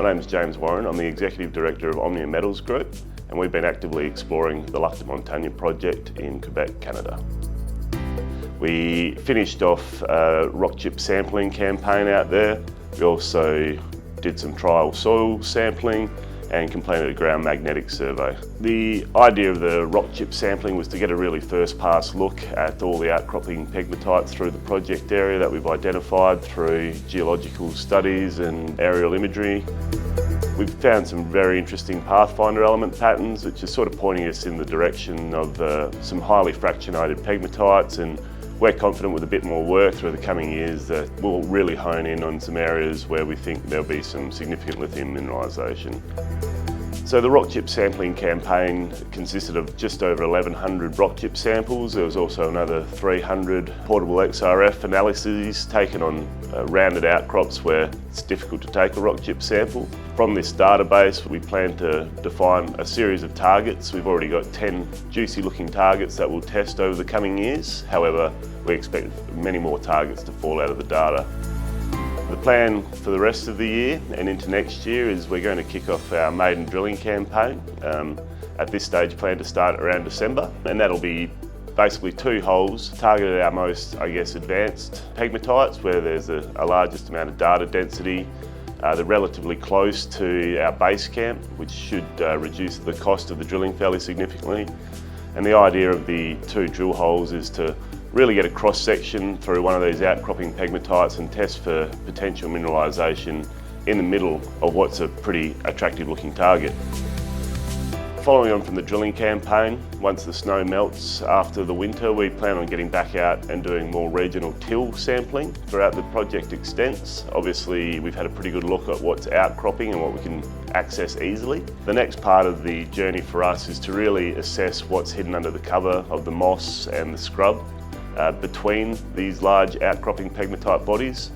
My name is James Warren. I'm the Executive Director of Omnia Metals Group, and we've been actively exploring the Lac de Montagne project in Quebec, Canada. We finished off a rock chip sampling campaign out there. We also did some trial soil sampling and completed a ground magnetic survey. The idea of the rock chip sampling was to get a really first pass look at all the outcropping pegmatites through the project area that we've identified through geological studies and aerial imagery. We've found some very interesting pathfinder element patterns, which are sort of pointing us in the direction of some highly fractionated pegmatites, and we're confident with a bit more work through the coming years that we'll really hone in on some areas where we think there'll be some significant lithium mineralisation. So the rock chip sampling campaign consisted of just over 1,100 rock chip samples. There was also another 300 portable XRF analyses taken on rounded outcrops where it's difficult to take a rock chip sample. From this database, we plan to define a series of targets. We've already got 10 juicy looking targets that we'll test over the coming years. However, we expect many more targets to fall out of the data. The plan for the rest of the year and into next year is we're going to kick off our maiden drilling campaign. At this stage, plan to start around December, and that'll be basically 2 holes targeted at our most, advanced pegmatites where there's a largest amount of data density. They're relatively close to our base camp, which should reduce the cost of the drilling fairly significantly. And the idea of the 2 drill holes is to really get a cross-section through one of these outcropping pegmatites and test for potential mineralisation in the middle of what's a pretty attractive looking target. Following on from the drilling campaign, once the snow melts after the winter, we plan on getting back out and doing more regional till sampling throughout the project extents. Obviously, we've had a pretty good look at what's outcropping and what we can access easily. The next part of the journey for us is to really assess what's hidden under the cover of the moss and the scrub between these large outcropping pegmatite bodies.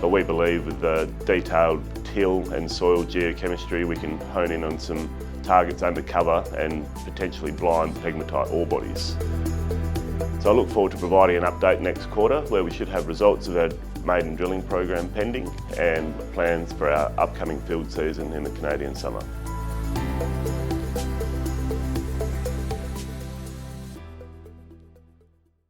But we believe with the detailed till and soil geochemistry, we can hone in on some targets under cover and potentially blind pegmatite ore bodies. So I look forward to providing an update next quarter where we should have results of our maiden drilling program pending and plans for our upcoming field season in the Canadian summer.